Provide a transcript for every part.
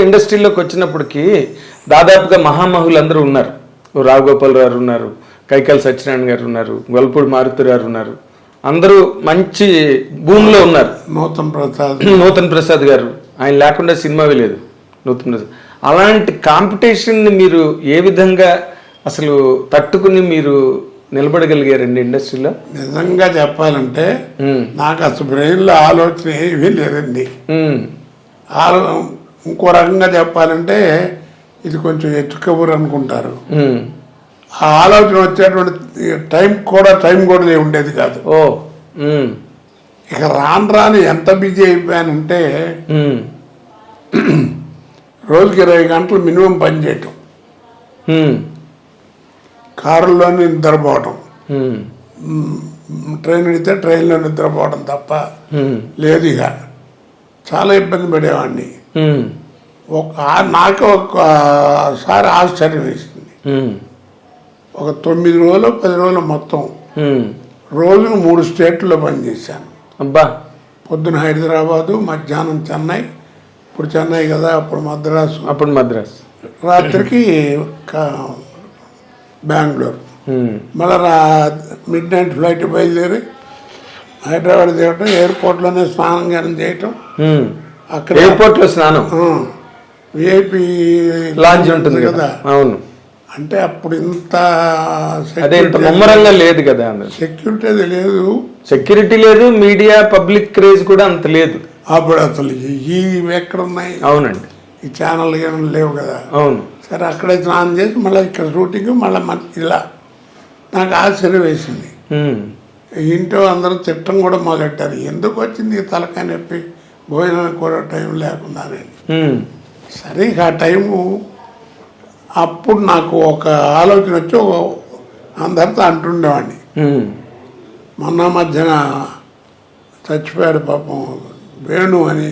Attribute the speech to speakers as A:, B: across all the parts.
A: ఇండస్ట్రీలోకి వచ్చినప్పటికీ దాదాపుగా మహామహులందరూ ఉన్నారు. రావుగోపాల్ గారు ఉన్నారు, కైకాల సత్యనారాయణ గారు ఉన్నారు, గొల్లపూడి మారుతి గారు ఉన్నారు. అందరూ మంచి భూమిలో ఉన్నారు. నూతన్ ప్రసాద్ గారు, ఆయన లేకుండా సినిమావే లేదు. నూతన్ ప్రసాద్ అలాంటి కాంపిటీషన్ని మీరు ఏ విధంగా అసలు తట్టుకుని మీరు నిలబడగలిగారండి ఇండస్ట్రీలో?
B: నిజంగా చెప్పాలంటే నాకు అసలు బ్రెయిన్లో ఆలోచన ఏమీ లేదండి. ఇంకో రకంగా చెప్పాలంటే ఇది కొంచెం ఎత్తుకబురు అనుకుంటారు. ఆ ఆలోచన వచ్చేటువంటి టైం కూడా ఉండేది కాదు. ఇక రాను ఎంత బిజీ అయిపోయానంటే రోజుకి 20 గంటలు మినిమం పని చేయటం, కారులోనే నిద్రపోవటం, ట్రైన్ ఎడితే ట్రైన్లో నిద్రపోవడం తప్ప లేదు. ఇక చాలా ఇబ్బంది పడేవాడిని. నాకు ఒకసారి ఆశ్చర్యం వేసింది. ఒక 9 రోజులు 10 రోజులు మొత్తం రోజును 3 స్టేట్లో పనిచేశాను.
A: అబ్బా!
B: పొద్దున హైదరాబాదు, మధ్యాహ్నం చెన్నై, ఇప్పుడు చెన్నై కదా, అప్పుడు మద్రాసు, రాత్రికి బెంగళూరు. మళ్ళీ మిడ్ నైట్ ఫ్లైట్ బయలుదేరి హైదరాబాద్ దిగటం, ఎయిర్పోర్ట్లోనే స్నానం చేయటం. అక్కడ
A: ఎయిర్పోర్ట్లో స్నానం,
B: విఐపి
A: లాంజ్ ఉంటుంది కదా. అవును.
B: అంటే అప్పుడు ఇంత
A: ముమ్మరంగా లేదు కదా, సెక్యూరిటీ లేదు, మీడియా పబ్లిక్ క్రేజ్ కూడా అంత లేదు
B: అప్పుడు. అసలు ఇవి ఎక్కడ ఉన్నాయి?
A: అవునండి,
B: ఈ ఛానల్ లేవు కదా.
A: అవును.
B: సరే అక్కడే స్నానం చేసి మళ్ళీ ఇక్కడ షూటింగ్, మళ్ళీ ఇలా నాకు ఆశ్చర్యం వేసింది. ఇంట్లో అందరూ తిట్టం కూడా మొదలెట్టారు. ఎందుకు వచ్చింది తలకాయ నొప్పి, భోజనానికి కూడా టైం లేకుండా. సరే ఇక ఆ టైము అప్పుడు నాకు ఒక ఆలోచన వచ్చి అందరితో అంటుండేవాడిని. మొన్న మధ్యన చచ్చిపోయాడు పాపం వేణు అని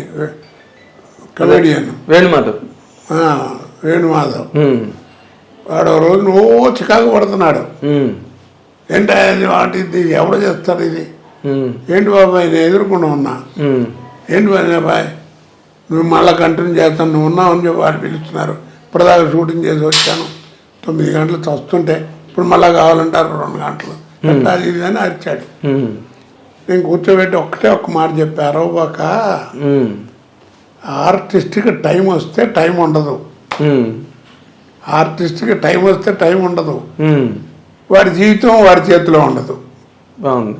B: కమెడియన్, వేణుమాధవ్. వాడు రోజు నువ్వు చికాకు పడుతున్నాడు. ఏంటి వాటి ఎవరు చేస్తారు ఇది? ఏంటి బాబాయ్ నేను ఎదుర్కొన్నా ఉన్నా. ఏంటి బాబాయ్ నువ్వు మళ్ళీ కంటిన్యూ చేస్తాను, నువ్వు ఉన్నావు అని చెప్పి వాడు పిలుస్తున్నారు. ఇప్పటిదాకా షూటింగ్ చేసి వచ్చాను, 9 గంటలు చస్తుంటే ఇప్పుడు మళ్ళీ కావాలంటారు 2 గంటలు, అది ఇది అని అరిచాడు. నేను కూర్చోబెట్టి ఒక్క మాట చెప్పి, అరవబాక, ఆర్టిస్ట్కి టైం వస్తే టైం ఉండదు. ఆర్టిస్ట్కి టైం వస్తే టైం ఉండదు. వాడి జీవితం వాడి చేతిలో ఉండదు.
A: బాగుంది.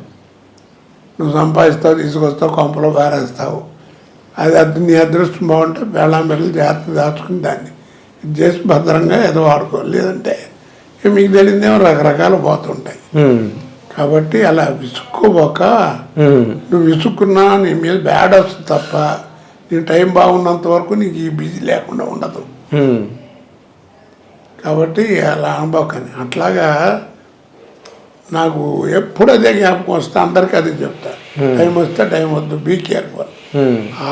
B: నువ్వు సంపాదిస్తావు, తీసుకొస్తావు, కొంపలో పారేస్తావు. అది నీ అదృష్టం బాగుంటే బెళ్ళం బిళ్ళలు జాగ్రత్త దాచుకుని దాన్ని ఇది చేసి భద్రంగా ఏదో వాడుకోవాలి. లేదంటే మీకు తెలియదేమో రకరకాలు పోతుంటాయి. కాబట్టి అలా విసుక్కోబోక, నువ్వు విసుక్కున్నా నీ మీద బ్యాడ్ వస్తుంది తప్ప నీ టైం బాగున్నంత వరకు నీకు ఈ బిజీ లేకుండా ఉండదు. కాబట్టి అలా అనుభవకని అట్లాగా నాకు ఎప్పుడు అదే జ్ఞాపకం వస్తే అందరికీ అదే చెప్తా. టైం వస్తే టైం వద్దు, బీ కేర్ఫుల్.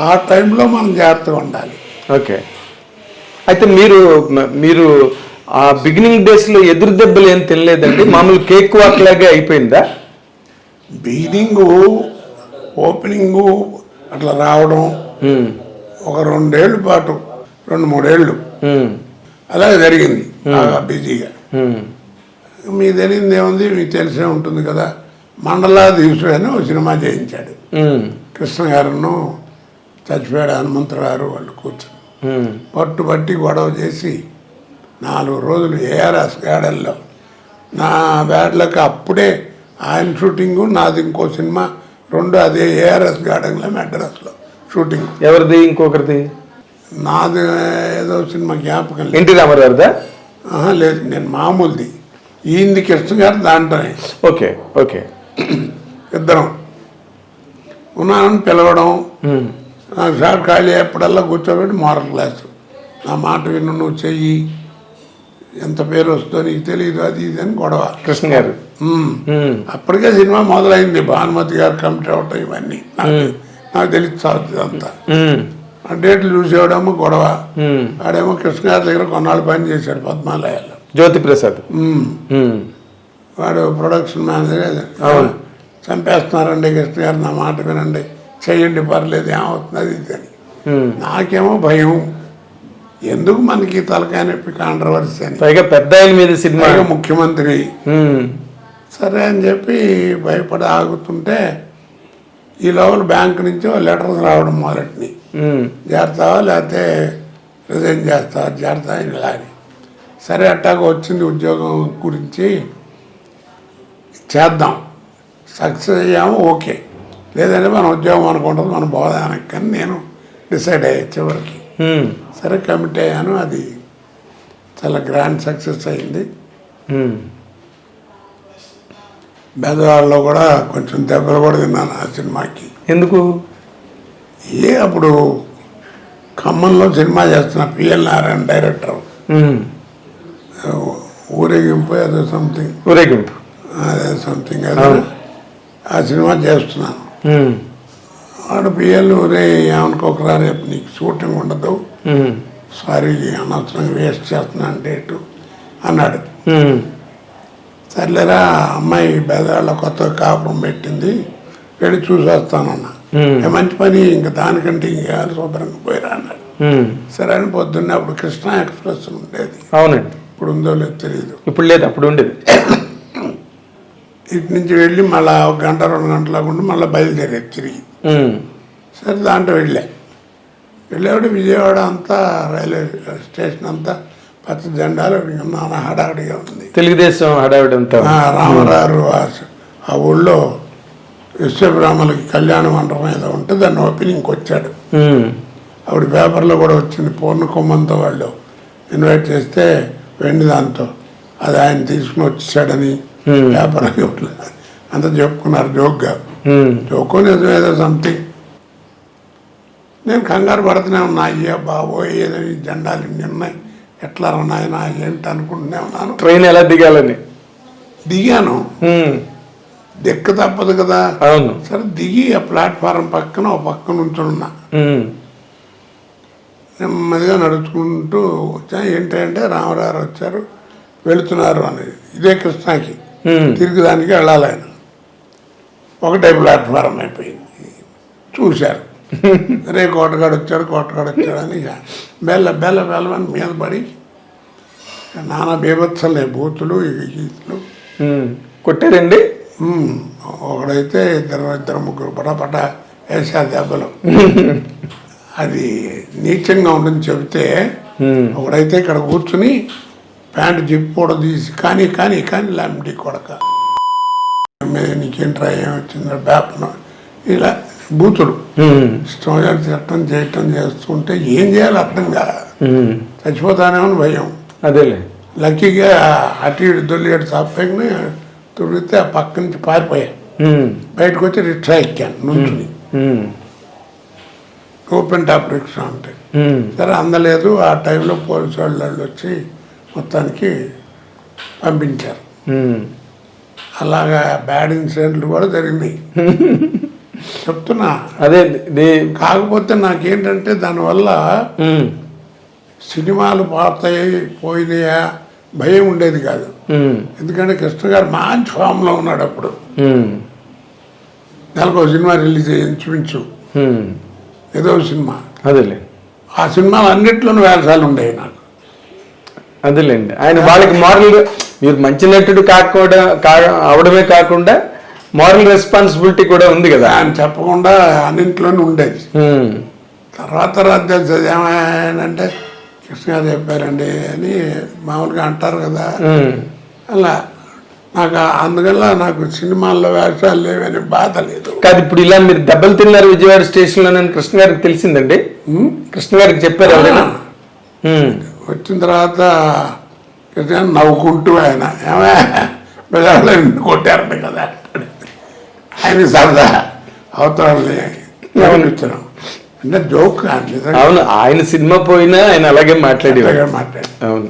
B: ఆ టైంలో మనం జాగ్రత్తగా ఉండాలి.
A: ఓకే. అయితే మీరు ఆ బిగినింగ్ డేస్లో ఎదురు దెబ్బలు ఏం తినలేదండి? మామూలు కేక్ వాక్ లాగే అయిపోయిందా?
B: బిగినింగు, ఓపెనింగు అట్లా రావడం ఒక 2 ఏళ్ళ పాటు, 2-3 ఏళ్ళు అలాగే జరిగింది బాగా బిజీగా. మీకు తెలియదు ఏముంది, మీకు తెలిసే ఉంటుంది కదా. మండలాధీశుడు అని ఒక సినిమా చేయించాడు. కృష్ణ గారును చచ్చిపోయాడు హనుమంతరావు గారు వాళ్ళు కూర్చొని పట్టుబట్టి గొడవ చేసి 4 రోజులు ఏఆర్ఎస్ గార్డెన్లో నా బ్యాడ్లకు అప్పుడే ఆయన షూటింగు, నాది ఇంకో సినిమా 2 అదే ఏఆర్ఎస్ గార్డెన్లో మెడ్రాస్లో షూటింగ్.
A: ఎవరిది? ఇంకొకరిది?
B: నాది ఏదో సినిమా జ్ఞాపకం
A: ఎన్టీ రామారావుదా?
B: లేదు, నేను మామూలుది. ఈయనది కృష్ణ గారు దాంట్లోనే.
A: Okay okay.
B: ఇద్దరం ఉన్నానని పిలవడం, నాకు షాట్ ఖాళీ అయ్యేప్పుడల్లా కూర్చోబెట్టి మోరల్ క్లాసు, నా మాట విను, నువ్వు చెయ్యి, ఎంత పేరు వస్తుందో నీకు తెలియదు, అది ఇది అని గొడవ.
A: కృష్ణ గారు
B: అప్పటికే సినిమా మొదలైంది, భానుమతి గారు కమిటీ అవటం, ఇవన్నీ నాకు తెలియదు సాగుతుంది అంతా. ఆ డేట్లు చూసేవాడేమో గొడవ. వాడేమో కృష్ణ గారి దగ్గర కొన్నాళ్ళు పని చేశాడు పద్మాలయాల్లో,
A: జ్యోతి ప్రసాద్.
B: వాడు ప్రొడక్షన్ మేనేజర్. చంపేస్తున్నారండి కృష్ణ గారు, నా మాట వినండి, చెయ్యండి, పర్లేదు, ఏమవుతుంది అది ఇది అని. నాకేమో భయం, ఎందుకు మనకి తలకాయ నొప్పి కాంట్రవర్సీ అని,
A: పైగా పెద్ద ఆయన మీద సినిమా.
B: పైగా ముఖ్యమంత్రి.
A: ఉమ్,
B: సరే అని చెప్పి భయపడి ఆగుతుంటే ఈ లోపల బ్యాంకు నుంచి లెటర్స్ రావడం మొదలెట్టినాయి. చేస్తావా లేకపోతే రిజైన్ చేస్తావా, చేస్తావా ఇలా అని. సరే అట్టాగా వచ్చింది ఉద్యోగం గురించి చేద్దాం, సక్సెస్ అయ్యాము ఓకే, లేదంటే మన ఉద్యోగం అనుకుంటుంది మన బోధానికి అని నేను డిసైడ్ అయ్యా చివరికి. సరే కమిట్ అయ్యాను, అది చాలా గ్రాండ్ సక్సెస్ అయింది. బెదవాడలో కూడా కొంచెం దెబ్బలు కూడా తిన్నాను ఆ సినిమాకి.
A: ఎందుకు?
B: అప్పుడు ఖమ్మంలో సినిమా చేస్తున్న పిఎల్ నారాయణ డైరెక్టర్, ఊరేగింపు అదే సంథింగ్,
A: ఊరేగింపు
B: అదే సంథింగ్ అదే ఆ సినిమా చేస్తున్నాను. వాడు పిఎల్ ఊరే ఏమనుకోకరా రేపు నీకు షూటింగ్ ఉండదు, సారీ అనవసరంగా వేస్ట్ చేస్తున్నా డేటు అన్నాడు. సర్లేరా అమ్మాయి బెదవాళ్ళ కొత్త కాపురం పెట్టింది, వెళ్ళి చూసి వస్తానన్నా. మంచి పని, ఇంకా దానికంటే ఇంకా శుభ్రంగా పోయిరా అన్నాడు. సరే అని పొద్దున్నే అప్పుడు కృష్ణా ఎక్స్ప్రెస్ ఉండేది.
A: అవునండి.
B: ఇప్పుడు ఉందో లేదో తెలియదు.
A: ఇప్పుడు లేదు, అప్పుడు ఉండేది.
B: ఇటు నుంచి వెళ్ళి మళ్ళీ 1 గంట 2 గంటలకు ఉండి మళ్ళీ బయలుదేరేది తిరిగి. సరే దాంట్లో వెళ్ళేవాడు విజయవాడ అంతా రైల్వే స్టేషన్ అంతా పచ్చ జెండాలు నాన్న హడావిడిగా ఉంది,
A: తెలుగుదేశం హడావిడి అంతా.
B: రామరారు ఆ ఊళ్ళో విశ్వబ్రాహ్మణులకి కళ్యాణ మండపం ఏదో ఉంటే దాన్ని ఓపెనింగ్కి వచ్చాడు. ఆవిడ పేపర్లో కూడా వచ్చింది, పూర్ణ కుంభంతో వాళ్ళు ఇన్వైట్ చేస్తే వెండి దాంతో అది ఆయన తీసుకుని వచ్చేసాడని పేపర్ అంతా చెప్పుకున్నారు జోక్గా. జోకో నిజం ఏదో సంథింగ్. నేను కంగారు పడుతూనే ఉన్నా, అయ్యా బాబోయ్ ఏదో ఈ జెండాలు ఇన్ని ఉన్నాయి, ఎట్లా నాయన ఏంటి అనుకుంటూనే ఉన్నాను.
A: ట్రైన్ ఎలా దిగాలని
B: దిగాను, దిక్క తప్పదు కదా.
A: అవును.
B: సరే దిగి ఆ ప్లాట్ఫారం పక్కన ఒక పక్కన ఉంచున్నా, నెమ్మదిగా నడుచుకుంటూ వచ్చా. ఏంటంటే రామరారు వచ్చారు, వెళుతున్నారు అనేది. ఇదే కృష్ణాకి తిరిగిదానికి వెళ్ళాలి ఆయన. ఒకటే ప్లాట్ఫారం అయిపోయింది. చూశారు, రే కోటగాడు వచ్చాడు అని బెల్లమని మీద పడి నానా బీభత్సలే బూతులు గీతులు
A: కొట్టారండి.
B: ఒకడైతే ఇద్దరు ముగ్గురు పటపట వేసారు దెబ్బలు. అది నీచంగా ఉండని చెబితే ఒకడైతే ఇక్కడ కూర్చుని ప్యాంటు జిప్ కూడా తీసి కానీ లాంటి కొడక నీకేంట్రా ఏమొచ్చిందో బేపన ఇలా బూతులు ఇష్టం తిట్టడం చేయటం చేస్తుంటే ఏం చేయాలి అర్థం కాదు. చచ్చిపోతానేమని భయం.
A: అదేలే
B: లక్కీగా అటు ఇటు దొల్లిగట్టు తప్పని తుడిగితే ఆ పక్క నుంచి పారిపోయా. బయటకు వచ్చి రిక్షా ఎక్కాను నుంచుని, ఓపెన్ టాప్ రిక్షా అంటే. సరే అందలేదు. ఆ టైంలో పోలీసు వాళ్ళు వచ్చి మొత్తానికి పంపించారు. అలాగా బ్యాడ్ ఇన్సిడెంట్లు కూడా జరిగినాయి చెప్తున్నా.
A: అదే
B: కాకపోతే నాకేంటంటే దానివల్ల సినిమాలు పోయినాయా భయం ఉండేది కాదు. ఎందుకంటే కృష్ణ గారు మంచి ఫామ్లో ఉన్నాడు అప్పుడు. నెలకు ఒక సినిమా రిలీజ్ అయ్యి ఇంచుమించు ఏదో సినిమా.
A: అదేలే
B: ఆ సినిమాలు అన్నిట్లోనూ వేషాలు ఉండేవి నాకు.
A: అదేలేండి. ఆయన వాళ్ళకి మారల్, మీరు మంచి నటుడు అవడమే కాకుండా మారల్ రెస్పాన్సిబిలిటీ కూడా ఉంది కదా.
B: ఆయన చెప్పకుండా అన్నింట్లోనూ ఉండేది. తర్వాత తెలిసేది ఏమైందంటే కృష్ణ గారు చెప్పారండి అని మామూలుగా అంటారు కదా. అలా నాకు అందువల్ల నాకు సినిమాల్లో వేషాలు లేవని బాధ లేదు.
A: కాదు, ఇప్పుడు ఇలా మీరు దెబ్బలు తిన్నారు విజయవాడ స్టేషన్లో అని కృష్ణ గారికి తెలిసిందండి? కృష్ణ గారికి చెప్పారు ఎవరైనా?
B: వచ్చిన తర్వాత కృష్ణ నవ్వుకుంటూ ఆయన ఏమైనా కొట్టారంట కదా ఆయన సరదా అవతరాలని ఇచ్చాను అంటే జోక్.
A: అవును, ఆయన సినిమా పోయినా ఆయన అలాగే మాట్లాడేవాడు.
B: మాట్లాడి
A: అవును.